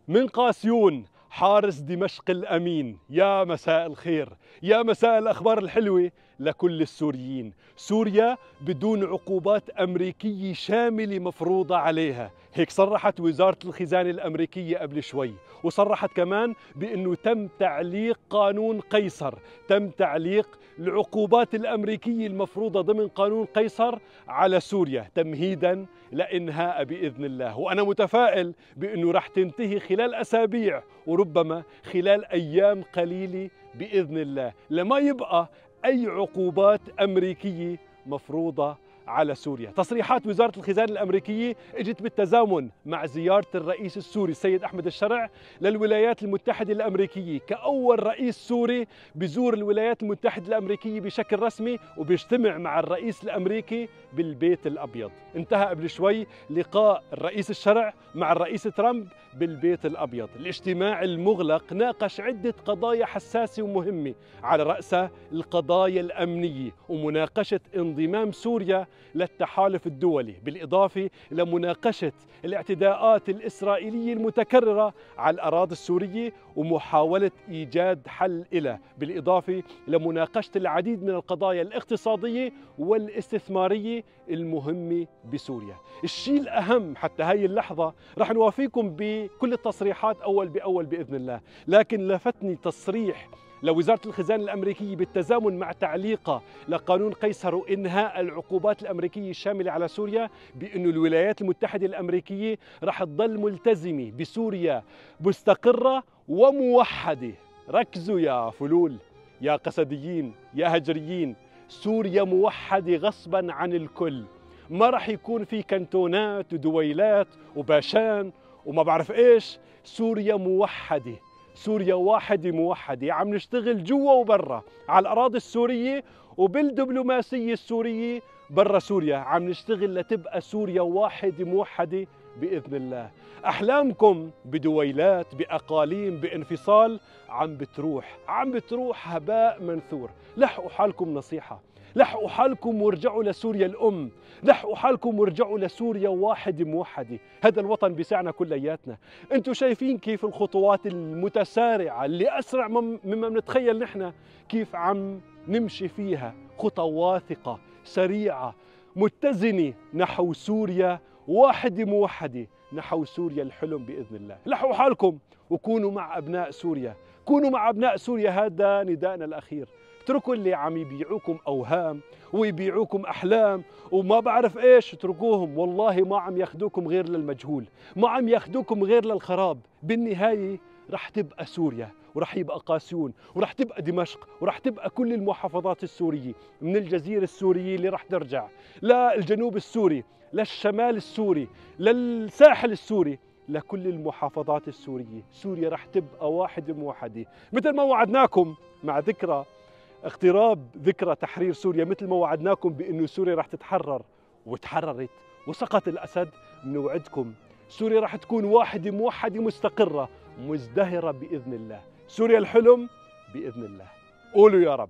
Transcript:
من قاسيون حارس دمشق الأمين، يا مساء الخير، يا مساء الأخبار الحلوة لكل السوريين. سوريا بدون عقوبات أمريكية شاملة مفروضة عليها، هيك صرحت وزارة الخزانة الأمريكية قبل شوي، وصرحت كمان بأنه تم تعليق قانون قيصر، تم تعليق العقوبات الأمريكية المفروضة ضمن قانون قيصر على سوريا تمهيدا لإنهاء بإذن الله. وأنا متفائل بأنه رح تنتهي خلال أسابيع وربما خلال أيام قليلة بإذن الله، لما يبقى أي عقوبات أمريكية مفروضة على سوريا. تصريحات وزارة الخزانة الأمريكية اجت بالتزامن مع زيارة الرئيس السوري السيد أحمد الشرع للولايات المتحدة الأمريكية، كأول رئيس سوري بزور الولايات المتحدة الأمريكية بشكل رسمي وبيجتمع مع الرئيس الأمريكي بالبيت الأبيض. انتهى قبل شوي لقاء الرئيس الشرع مع الرئيس ترامب بالبيت الأبيض. الاجتماع المغلق ناقش عدة قضايا حساسة ومهمة، على رأسها القضايا الأمنية ومناقشة انضمام سوريا للتحالف الدولي، بالإضافة إلى مناقشة الاعتداءات الإسرائيلية المتكررة على الأراضي السورية ومحاولة إيجاد حل إلى، بالإضافة إلى مناقشة العديد من القضايا الاقتصادية والاستثمارية المهمة بسوريا. الشيء الأهم حتى هاي اللحظة رح نوافيكم بكل التصريحات أول بأول بإذن الله، لكن لفتني تصريح لوزارة الخزانة الأمريكية بالتزامن مع تعليقها لقانون قيصر وإنهاء العقوبات الأمريكية الشاملة على سوريا بأن الولايات المتحدة الأمريكية رح تظل ملتزمة بسوريا مستقرة وموحدة. ركزوا يا فلول، يا قسديين، يا هجريين، سوريا موحدة غصبا عن الكل. ما رح يكون في كنتونات ودويلات وباشان وما بعرف إيش، سوريا موحدة، سوريا واحدة موحدة. عم نشتغل جوا وبرا على الأراضي السورية وبالدبلوماسية السورية برا سوريا، عم نشتغل لتبقى سوريا واحدة موحدة بإذن الله. أحلامكم بدويلات بأقاليم بانفصال عم بتروح هباء منثور. لحقوا حالكم، نصيحة، لحقوا حالكم وارجعوا لسوريا الأم، لحقوا حالكم وارجعوا لسوريا واحدة موحدة. هذا الوطن بيسعنا كلياتنا. انتم شايفين كيف الخطوات المتسارعة اللي أسرع مما بنتخيل نحن، كيف عم نمشي فيها خطى واثقة سريعة متزنة نحو سوريا واحدة موحدة، نحو سوريا الحلم بإذن الله. لحقوا حالكم وكونوا مع أبناء سوريا، كونوا مع أبناء سوريا، هذا نداءنا الأخير. اتركوا اللي عم يبيعوكم أوهام ويبيعوكم أحلام وما بعرف إيش، اتركوهم، والله ما عم ياخدوكم غير للمجهول، ما عم ياخدوكم غير للخراب. بالنهاية رح تبقى سوريا ورح يبقى قاسيون ورح تبقى دمشق ورح تبقى كل المحافظات السورية، من الجزيرة السورية اللي رح ترجع للجنوب السوري، للشمال السوري، للساحل السوري، لكل المحافظات السورية. سوريا رح تبقى واحدة موحدة، مثل ما وعدناكم مع اقتراب ذكرى تحرير سوريا، مثل ما وعدناكم بأنه سوريا رح تتحرر وتحررت وسقط الأسد. بنوعدكم سوريا رح تكون واحدة موحدة مستقرة مزدهرة بإذن الله. سوريا الحلم بإذن الله. قولوا يا رب.